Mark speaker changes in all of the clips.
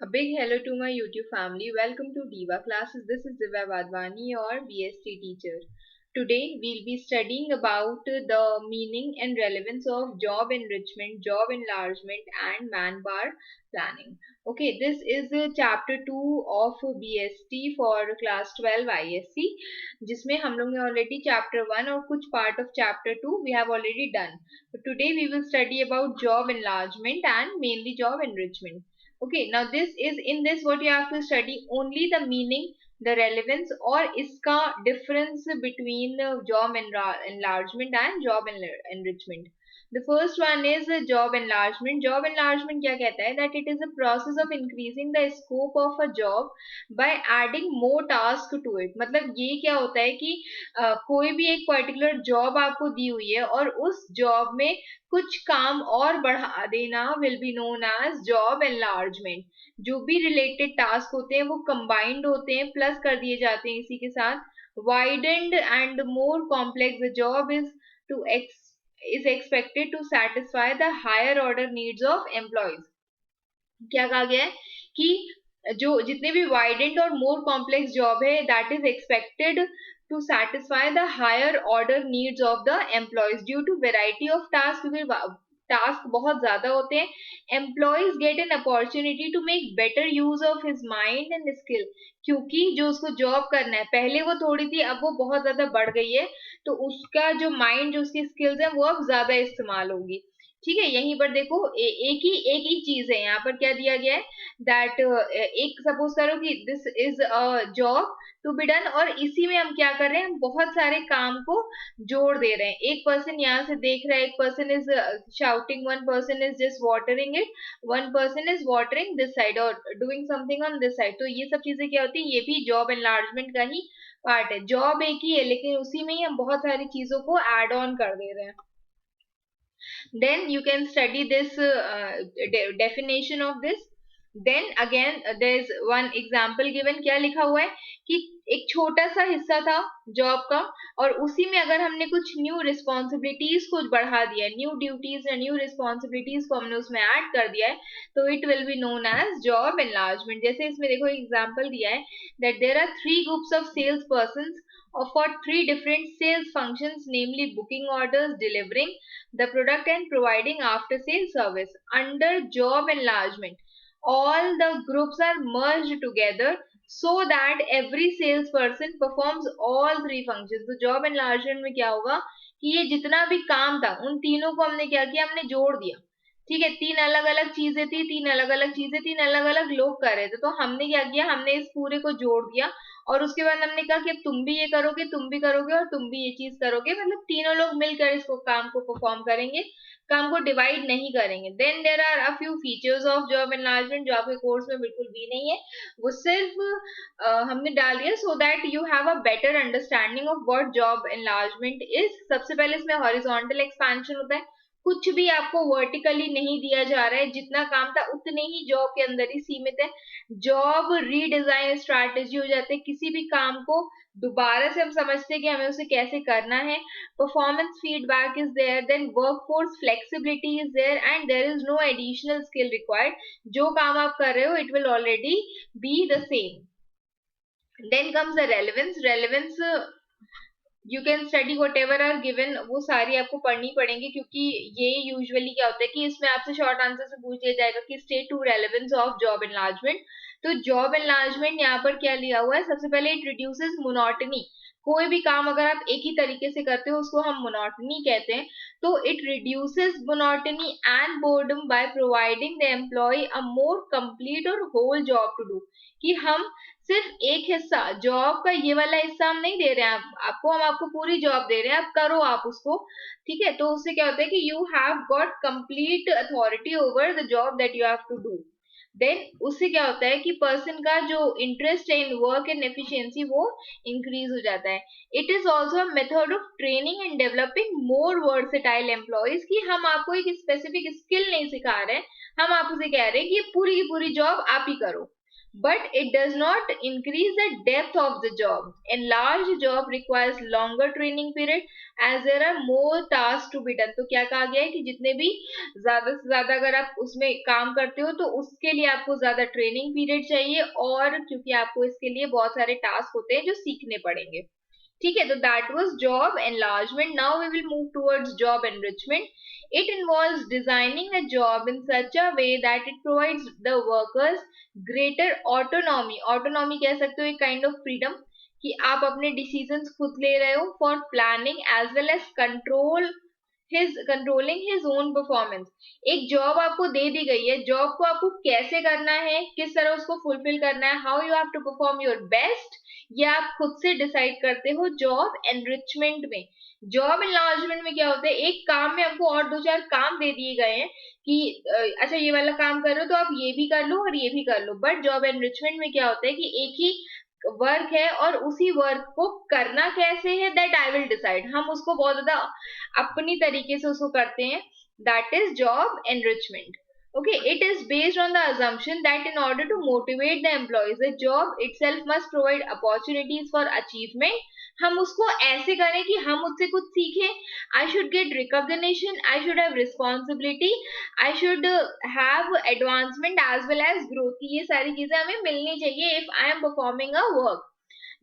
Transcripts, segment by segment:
Speaker 1: A big hello to my YouTube family. Welcome to Diva Classes. This is Divya Vadvani, your BST teacher. Today we'll be studying about the meaning and relevance of job enrichment, job enlargement and manpower planning. Okay, this is chapter 2 of BST for class 12 ISC जिसमें हम लोग ने already chapter 1 और कुछ part of chapter 2 we have already done. So today we will study about job enlargement and mainly job enrichment. Okay, now this what you have to study only the meaning, the relevance और इसका difference between job enlargement and job enrichment. The first one is job enlargement. Job enlargement क्या कहता है? That it is a process of increasing the scope of a job by adding more task to it. मतलब ये क्या होता है कि कोई भी एक particular job आपको दी हुई है और उस job में कुछ काम और बढ़ा देना will be known as job enlargement. जो भी related task होते हैं वो combined होते हैं plus कर दिए जाते हैं इसी के साथ. Widened and more complex the job is expected to satisfy the higher order needs of employees. क्या कहा गया है कि जो जितने भी widened और more complex job है that is expected to satisfy the higher order needs of the employees due to variety of tasks. क्योंकि टास्क बहुत ज्यादा होते हैं employees get an opportunity to make better use of his mind and skill. क्योंकि जो उसको job करना है पहले वो थोड़ी थी अब वो बहुत ज्यादा बढ़ गई है तो उसका जो माइंड जो उसकी स्किल्स है वो अब ज्यादा इस्तेमाल होगी. ठीक है, यहीं पर देखो एक ही चीज है. यहाँ पर क्या दिया गया है दैट एक सपोज करो कि this is a job to be done और इसी में हम क्या कर रहे हैं हम बहुत सारे काम को जोड़ दे रहे हैं. एक पर्सन यहाँ से देख रहा है, एक person is shouting, one person is just watering it, one person is watering this side और doing something on this side. तो ये सब चीजें क्या होती है, ये भी जॉब एनलार्जमेंट का ही पार्ट है. जॉब एक ही है लेकिन उसी में ही हम बहुत सारी चीजों को एड ऑन कर दे रहे हैं. Then you can study this definition of this. Then again there is one example given. क्या लिखा हुआ है कि एक छोटा सा हिस्सा था जॉब का और उसी में अगर हमने कुछ न्यू रिस्पॉन्सिबिलिटीज को बढ़ा दिया है, न्यू ड्यूटीज या न्यू रिस्पॉन्सिबिलिटीज को हमने उसमें ऐड कर दिया है तो it will be known as job enlargement. जैसे इसमें देखो एग्जाम्पल दिया है that there are 3 groups of sales person for 3 different sales functions, namely booking orders, delivering the product and providing after sales service. Under job enlargement, all the groups are merged together so that every salesperson performs all 3 functions. तो job enlargement में क्या होगा कि ये जितना भी काम था उन तीनों को हमने क्या किया, हमने जोड़ दिया. ठीक है, 3 अलग अलग चीजें थी, 3 अलग अलग चीजें, 3 अलग अलग लोग कर रहे थे तो हमने क्या किया, हमने इस पूरे को जोड़ दिया और उसके बाद हमने कहा कि अब तुम भी ये करोगे, तुम भी करोगे और तुम भी ये चीज करोगे. मतलब तीनों लोग मिलकर इसको काम को परफॉर्म करेंगे, काम को डिवाइड नहीं करेंगे. Then there are a few features of job enlargement जो आपके कोर्स में बिल्कुल भी नहीं है, वो सिर्फ हमने डाल दिया so that you have a better understanding of what job enlargement is. सबसे पहले इसमें हॉरिजॉन्टल एक्सपेंशन होता है, कुछ भी आपको वर्टिकली नहीं दिया जा रहा है, जितना काम था उतने ही जॉब के अंदर ही सीमित है. जॉब रीडिजाइन स्ट्रैटेजी हो जाते हैं, किसी भी काम को दोबारा से हम समझते हैं कि हमें उसे कैसे करना है. Performance feedback is there, then workforce flexibility is there and there is no additional skill required. जो काम आप कर रहे हो it will already be the same. Then comes the relevance. You can study whatever are given, वो सारी आपको पढ़नी पड़ेंगी क्योंकि ये यूजुअली क्या होता है कि इसमें आपसे शॉर्ट आंसर से पूछ लिया जाएगा कि state to relevance of job enlargement. तो जॉब एनलार्जमेंट यहाँ पर क्या लिया हुआ है, सबसे पहले इट रिड्यूसेस मोनोटनी. कोई भी काम अगर आप एक ही तरीके से करते हो उसको हम मोनोटनी कहते हैं. तो it reduces monotony and boredom by providing the employ a more complete और होल जॉब टू डू. कि हम सिर्फ एक हिस्सा जॉब का ये वाला हिस्सा हम नहीं दे रहे हैं आपको, हम आपको पूरी जॉब दे रहे हैं, आप करो आप उसको. ठीक है, तो उससे क्या होता है कि you have got complete authority over the job that you have to do. देन उससे क्या होता है कि पर्सन का जो इंटरेस्ट है इन वर्क एंड एफिशिएंसी वो इंक्रीज हो जाता है. It is also a method of training and developing more versatile employees. कि हम आपको एक स्पेसिफिक स्किल नहीं सिखा रहे हैं, हम आपसे कह रहे हैं कि ये पूरी की पूरी जॉब आप ही करो. but it does not increase the depth of the job. Enlarged job requires longer training period as there are more tasks to be done. तो क्या कहा गया है कि जितने भी ज्यादा से ज्यादा अगर आप उसमें काम करते हो तो उसके लिए आपको ज्यादा ट्रेनिंग पीरियड चाहिए, और क्योंकि आपको इसके लिए बहुत सारे टास्क होते हैं जो सीखने पड़ेंगे. ठीक है, तो that was job enlargement. Now we will move towards job enrichment. It involves designing a job in such a way that it provides the workers greater autonomy. Autonomy कह सकते हो एक काइंड ऑफ फ्रीडम, कि आप अपने decisions खुद ले रहे हो for planning as well as controlling his own performance. एक जॉब आपको दे दी गई है, जॉब को आपको कैसे करना है, किस तरह उसको फुलफिल करना है, how you have to perform your best, ये आप खुद से डिसाइड करते हो. जॉब एनरिचमेंट में, जॉब एनलार्जमेंट में क्या होता है, एक काम में आपको और दो चार काम दे दिए गए हैं कि अच्छा ये वाला काम कर रहे हो तो आप ये भी कर लो और ये भी कर लो. बट जॉब एनरिचमेंट में क्या होता है कि एक ही वर्क है और उसी वर्क को करना कैसे है दैट आई विल डिसाइड. हम उसको बहुत ज्यादा अपनी तरीके से उसको करते हैं. That is job enrichment. Okay, it is based on the assumption that in order to motivate the employees, the job itself must provide opportunities for achievement. हम उसको ऐसे करें कि हम उससे कुछ सीखें. I should get recognition, I should have responsibility, I should have advancement as well as growth. ये सारी चीजें हमें मिलनी चाहिए if I am performing a work.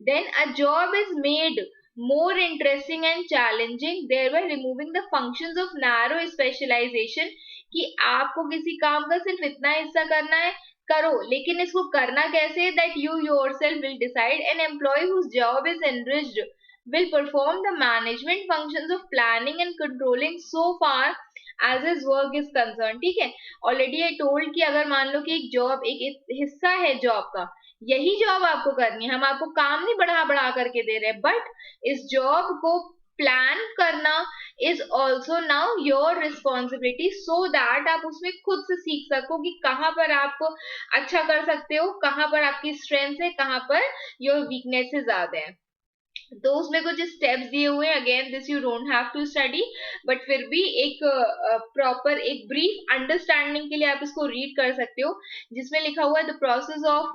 Speaker 1: Then a job is made more interesting and challenging, thereby removing the functions of narrow specialization. कि आपको किसी काम का सिर्फ इतना हिस्सा करना है, करो, लेकिन इसको करना कैसे, that you yourself will decide. An employee whose job is enriched will perform the management functions of planning and controlling so far as his work is concerned. ठीक है, ऑलरेडी आई टोल्ड कि अगर मान लो कि एक जॉब एक हिस्सा है जॉब का, यही जॉब आपको करनी है, हम आपको काम नहीं बढ़ा बढ़ा करके दे रहे, बट इस जॉब को प्लान करना is also now your responsibility, so that आप उसमें खुद से सीख सको कि कहाँ पर आप अच्छा कर सकते हो, कहाँ पर आपकी स्ट्रेंथ है, कहाँ पर योर वीकनेसेस ज्यादा है. तो उसमें कुछ स्टेप्स दिए हुए हैं. Again this you don't have to study, but फिर भी एक प्रॉपर एक ब्रीफ अंडरस्टैंडिंग के लिए आप इसको रीड कर सकते हो, जिसमें लिखा हुआ है the process of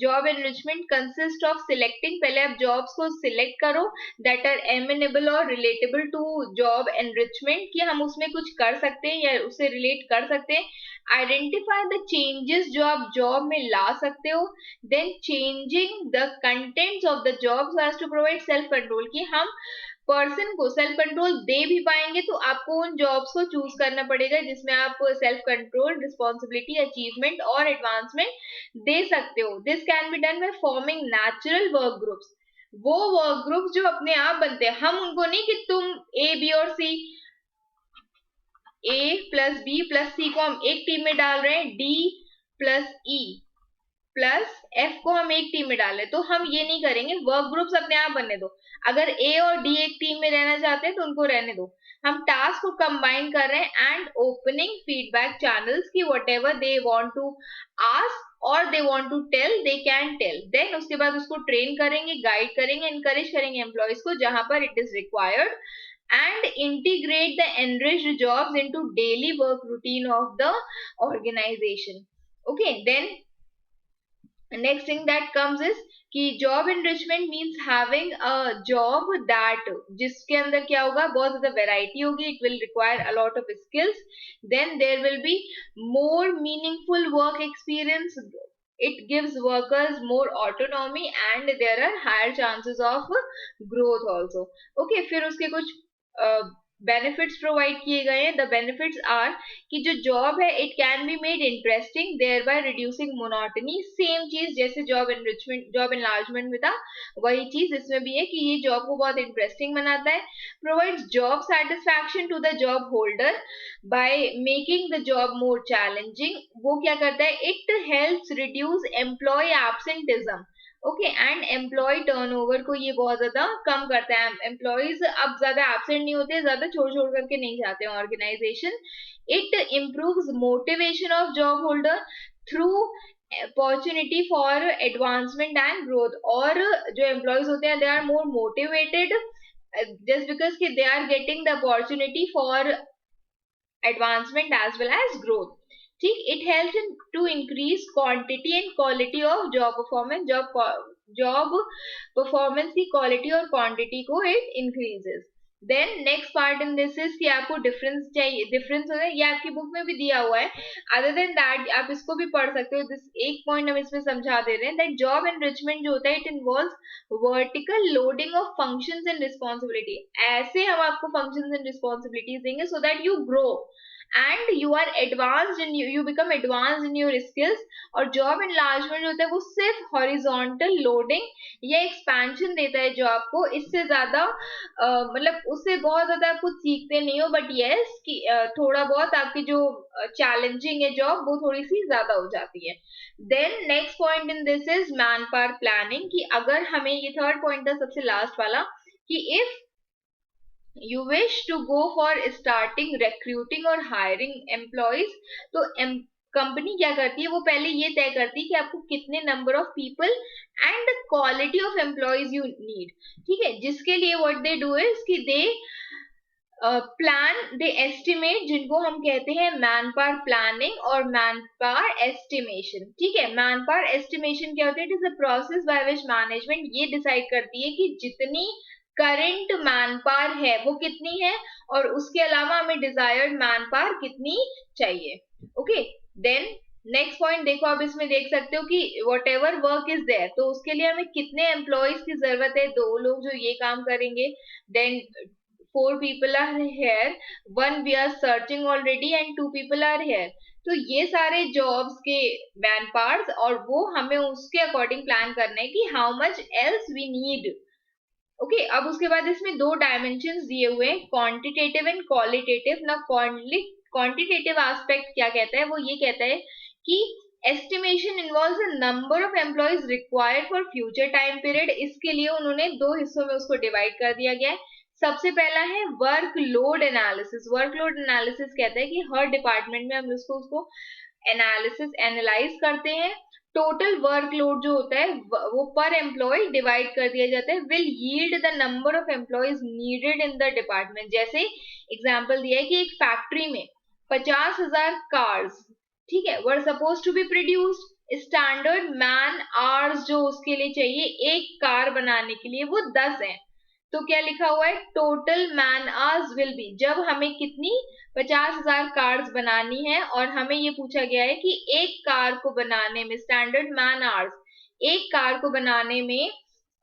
Speaker 1: job enrichment consist of selecting. पहले आप जॉब्स को सिलेक्ट करो दैट आर एमिनेबल और रिलेटेबल टू जॉब एनरिचमेंट, कि हम उसमें कुछ कर सकते हैं या उससे रिलेट कर सकते हैं. आइडेंटिफाई द चेंजेस जो आप जॉब में ला सकते हो. then changing the contents of the job so as to provide self control, कि हम पर्सन को सेल्फ कंट्रोल दे भी पाएंगे, तो आपको उन जॉब्स को चूज करना पड़ेगा जिसमें आप सेल्फ कंट्रोल, रिस्पॉन्सिबिलिटी, अचीवमेंट और एडवांसमेंट दे सकते हो. This can be done by forming natural work groups. वो वर्क ग्रुप्स जो अपने आप बनते हैं, हम उनको नहीं कि तुम ए बी और सी, ए प्लस बी प्लस सी को हम एक टीम में डाल रहे हैं, D plus E plus F को हम एक टीम में डालें, तो हम ये नहीं करेंगे. वर्क ग्रुप्स अपने आप बनने दो. अगर ए और डी एक टीम में रहना चाहते हैं तो उनको रहने दो. हम टास्क को कंबाइन कर रहे हैं एंड ओपनिंग फीडबैक चैनल्स की whatever they want to ask और they want to tell they can tell. Then उसके बाद उसको ट्रेन करेंगे, गाइड करेंगे, एनकरेज करेंगे एम्प्लॉयज को जहां पर it is required, and integrate the enriched jobs into daily work routine of the organization. Okay, then next thing that comes is कि job enrichment means having a job that जिसके अंदर क्या होगा, बहुत ज्यादा variety होगी, it will require a lot of skills, then there will be more meaningful work experience, it gives workers more autonomy and there are higher chances of growth also. Okay, फिर उसके कुछ बेनिफिट्स प्रोवाइड किए गए हैं. The benefits are कि जो job है it can be made interesting thereby reducing monotony. Same चीज जैसे जॉब एनरिचमेंट, जॉब एनलार्जमेंट में था, वही चीज इसमें भी है कि ये जॉब को बहुत इंटरेस्टिंग बनाता है. Provides job satisfaction to the job holder by making the job more challenging. वो क्या करता है, it helps reduce employ absenteeism. Okay, and employ turnover को ये बहुत ज्यादा कम करता है. एम्प्लॉयज अब ज्यादा एब्सेंट नहीं होते, ज्यादा छोड़ छोड़ करके नहीं जाते हैं organisation. It improves motivation of job holder through opportunity for advancement and growth. और जो एम्प्लॉयज होते हैं they are more motivated just because they are getting the opportunity for advancement as well as growth. ठीक, it helps to increase quantity and quality of job performance, job performance की quality और quantity को it increases. Then next part in this is कि आपको difference चाहिए, difference होता है, ये आपकी बुक में भी दिया हुआ है। अदर देन दैट आप इसको भी पढ़ सकते हो। दिस एक पॉइंट हम इसमें समझा दे रहे हैं, दैट जॉब एनरिचमेंट जो होता है it involves vertical loading of functions and responsibility. ऐसे हम आपको फंक्शंस एंड रिस्पॉन्सिबिलिटीज देंगे so that you grow and you are advanced in you become advanced in your skills। और जॉब एनलार्जमेंट होता है वो सिर्फ हॉरिजॉन्टल लोडिंग या एक्सपेंशन देता है जॉब को, इससे ज्यादा मतलब उससे बहुत ज्यादा आप कुछ सीखते नहीं हो, बट यस कि थोड़ा बहुत आपकी जो चैलेंजिंग है जॉब वो थोड़ी सी ज्यादा हो जाती है। Then next point in this is man power planning, कि अगर हमें, ये थर्ड पॉइंट था सबसे लास्ट वाला, कि if you wish to go for starting recruiting और hiring employees, तो कंपनी क्या करती है, वो पहले ये तय करती है कि आपको कितने number of people and the quality of employees you need. ठीक है, जिसके लिए व्हाट दे डू इज कि दे प्लान, दे एस्टिमेट, जिनको हम कहते हैं मैन पावर प्लानिंग और मैन पावर एस्टिमेशन। ठीक है, मैन पावर एस्टिमेशन क्या होता है, it is a process by which management ये डिसाइड करती है कि जितनी करंट मैन पावर है वो कितनी है, और उसके अलावा हमें डिजायर्ड मैन पावर कितनी चाहिए। ओके, देन नेक्स्ट पॉइंट देखो, आप इसमें देख सकते हो कि whatever work is there, तो उसके लिए हमें कितने एम्प्लॉयज की जरूरत है, 2 लोग जो ये काम करेंगे। Then 4 people are here, 1 we are searching already and 2 people are here। तो ये सारे जॉब्स के मैन पावर्स, और वो हमें उसके अकॉर्डिंग प्लान करना है कि how much else we need. Okay, अब उसके बाद इसमें 2 डायमेंशंस दिए हुए हैं, क्वांटिटेटिव एंड क्वालिटेटिव। ना क्वांटिटेटिव एस्पेक्ट क्या कहता है, वो ये कहता है कि estimation involves the number of employees required for future time period. इसके लिए उन्होंने 2 हिस्सों में उसको डिवाइड कर दिया गया है। सबसे पहला है वर्कलोड एनालिसिस। वर्कलोड एनालिसिस कहता है कि हर डिपार्टमेंट में हम उसको एनालिसिस एनालाइज करते हैं, टोटल वर्कलोड जो होता है वो पर एम्प्लॉय डिवाइड कर दिया जाता है, will yield the number of employees needed in the department. जैसे एग्जांपल दिया है कि एक फैक्ट्री में 50,000 कार्स, ठीक है, were suppose to be produced, standard man hours जो उसके लिए चाहिए एक कार बनाने के लिए वो 10 है। तो क्या लिखा हुआ है, total man hours will be, जब हमें कितनी 50,000 कार्स बनानी है और हमें ये पूछा गया है कि एक कार को बनाने में स्टैंडर्ड मैन आवर्स, एक कार को बनाने में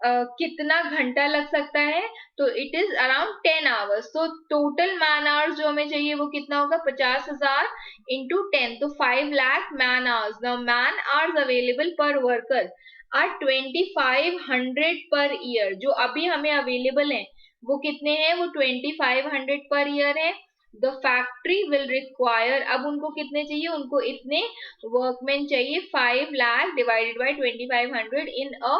Speaker 1: कितना घंटा लग सकता है, तो इट इज अराउंड 10 आवर्स। तो टोटल मैन आवर्स जो हमें चाहिए वो कितना होगा, 50,000 इंटू 10, तो 5 lakh man hours. The man hours available पर वर्कर आर 2500 पर ईयर। जो अभी हमें अवेलेबल है वो कितने हैं, वो 2500 पर ईयर है। द फैक्ट्री विल रिक्वायर, अब उनको कितने चाहिए, उनको इतने वर्कमैन चाहिए, 5 lakh divided by 2500 in a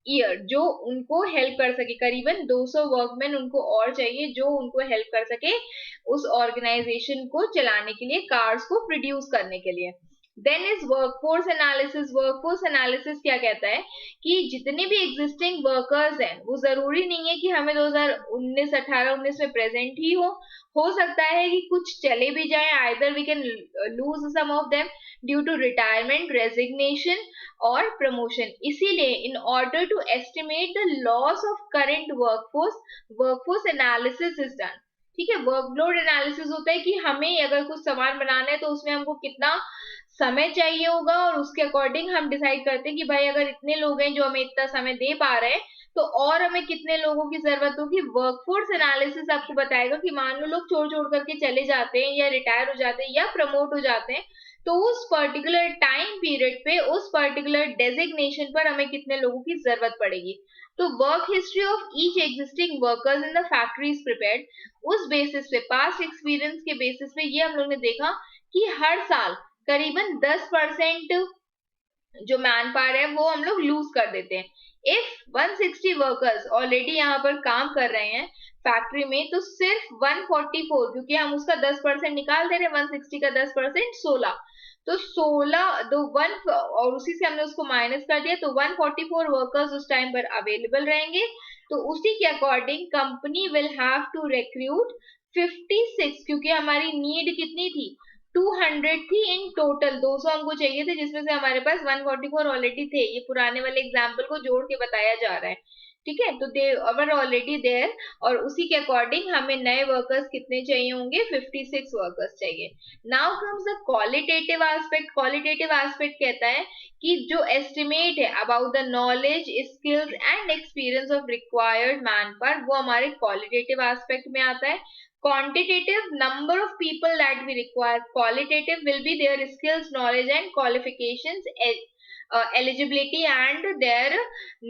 Speaker 1: year, जो उनको हेल्प कर सके। करीबन 200 वर्कमैन उनको और चाहिए जो उनको हेल्प कर सके उस ऑर्गेनाइजेशन को चलाने के लिए, कार्स को प्रोड्यूस करने के लिए। Then is workforce analysis. Workforce analysis क्या कहता है कि जितने भी एग्जिस्टिंग वर्कर्स हैं, वो जरूरी नहीं है कि हमें 2019 18-19 में प्रेजेंट ही हो सकता है कि कुछ चले भी जाए, either we can lose some of them due to retirement, resignation और प्रमोशन। इसीलिए in order to estimate the loss of current workforce, workforce analysis is done. ठीक है, वर्कलोड एनालिसिस होता है कि हमें अगर कुछ सामान बनाना है तो उसमें हमको कितना समय चाहिए होगा, और उसके अकॉर्डिंग हम डिसाइड करते हैं कि भाई अगर इतने लोग हैं जो हमें इतना समय दे पा रहे हैं तो और हमें कितने लोगों की जरूरत होगी। वर्कफोर्स एनालिसिस आपको बताएगा कि मान लो लोग छोड़ छोड़ करके चले जाते हैं या रिटायर हो जाते हैं या प्रमोट हो जाते हैं, तो उस पर्टिकुलर टाइम पीरियड पे उस पर्टिकुलर डेजिग्नेशन पर हमें कितने लोगों की जरूरत पड़ेगी। तो work history of each existing workers in the factory is prepared. उस बेसिस पे, पास्ट एक्सपीरियंस के बेसिस पे ये हम लोग ने देखा कि हर साल करीबन 10% जो मैन पावर है वो हम लोग लूज कर देते हैं। इफ 160 वर्कर्स ऑलरेडी यहाँ पर काम कर रहे हैं फैक्ट्री में, तो सिर्फ 144, क्योंकि हम उसका 10% निकाल दे रहे हैं, 160 का 10% 16, तो 16 दो 1 और उसी से हमने उसको माइनस कर दिया, तो 144 वर्कर्स उस टाइम पर अवेलेबल रहेंगे। तो उसी के according company will have to recruit 56, क्योंकि हमारी नीड कितनी थी, 200 थी इन टोटल, 200 हमको चाहिए थे, जिसमें से हमारे पास 144 ऑलरेडी थे। ये पुराने वाले एग्जाम्पल को जोड़ के बताया जा रहा है, ठीक है। तो दे आवर ऑलरेडी देयर, और उसी के अकॉर्डिंग हमें नए वर्कर्स कितने चाहिए होंगे, 56 वर्कर्स चाहिए। Now comes the qualitative aspect. Qualitative aspect कहता है कि जो एस्टिमेट है about the knowledge, skills and experience of required man power, वो हमारे क्वालिटेटिव एस्पेक्ट में आता है। Quantitative, number of people that we require. Qualitative will be their skills, knowledge and qualifications, eligibility and their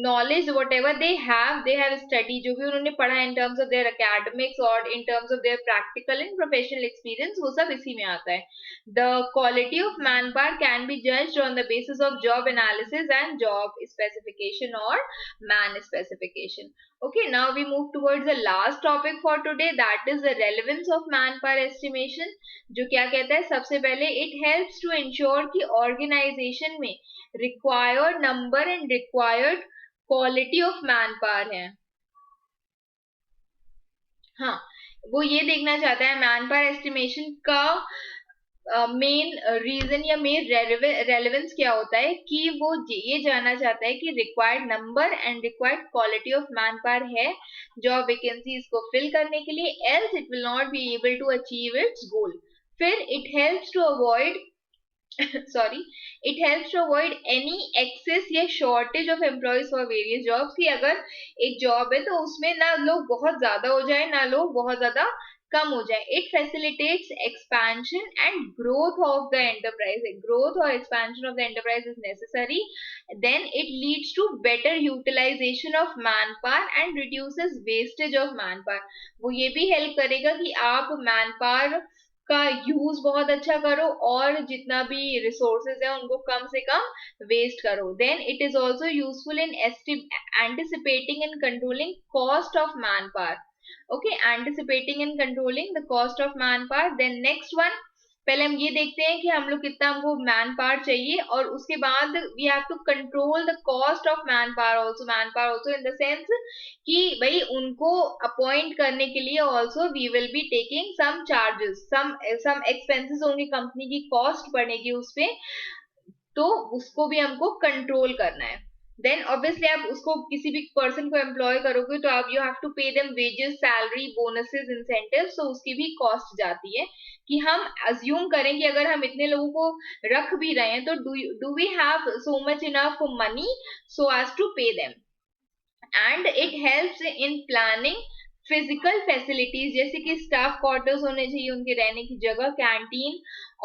Speaker 1: knowledge, whatever they have studied, जो भी उन्होंने पढ़ा in terms of their academics और in terms of their practical and professional experience, वो सब इसी में आता है. The quality of manpower can be judged on the basis of job analysis and job specification or man specification. Okay, now we move towards the last topic for today, that is the relevance of manpower estimation. जो क्या कहता है, सबसे पहले it helps to ensure कि organization में required number and required quality of manpower है. हाँ, वो ये देखना चाहता है मैन पावर एस्टिमेशन का मेन रीजन या मेन रेलेवेंस क्या होता है, कि वो ये जानना चाहता है कि required number and required quality of man power है जॉब वैकेंसीज को फिल करने के लिए, else it will not be able to achieve its goal. फिर it helps to avoid sorry, it helps to avoid any excess या shortage of employees for various jobs. कि अगर एक जॉब है तो उसमें ना लोग बहुत ज्यादा हो जाए ना लोग बहुत ज्यादा कम हो जाए. It facilitates expansion and growth of the enterprise. Growth or expansion of the enterprise is necessary. Then it leads to better utilization of manpower and reduces wastage of manpower. वो ये भी help करेगा कि आप manpower का use बहुत अच्छा करो और जितना भी रिसोर्सेज है उनको कम से कम वेस्ट करो. Then it is also useful in anticipating and controlling cost of man power. Okay, anticipating and controlling the cost of man power. Then next one, पहले हम ये देखते हैं कि हम लोग कितना हमको मैन पावर चाहिए, और उसके बाद we have to control the cost of man power also. Man power also in the sense कि भाई उनको अपॉइंट करने के लिए also we will be taking some charges, some expenses होंगे, कंपनी की कॉस्ट बढ़ेगी उस पे, तो उसको भी हमको कंट्रोल करना है. देन ऑब्वियसली आप उसको किसी भी पर्सन को एम्प्लॉय करोगे तो आप you have to pay them wages, salary, bonuses, incentives, तो उसकी भी कॉस्ट जाती है. कि हम अज्यूम करें कि अगर हम इतने लोगों को रख भी रहे हैं तो do we have so much enough money so as to pay them. And it helps in planning physical facilities, जैसे कि स्टाफ क्वार्टर्स होने चाहिए, उनके रहने की जगह, कैंटीन,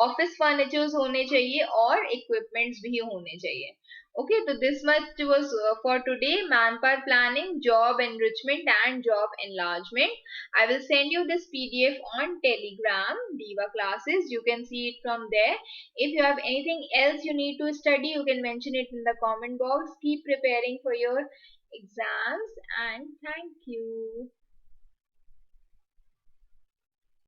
Speaker 1: ऑफिस फर्नीचर्स होने चाहिए और इक्विपमेंट्स भी होने चाहिए. Okay, so this much was for today, manpower planning, job enrichment and job enlargement. I will send you this PDF on Telegram, Diva classes. You can see it from there. If you have anything else you need to study, you can mention it in the comment box. Keep preparing for your exams and thank you.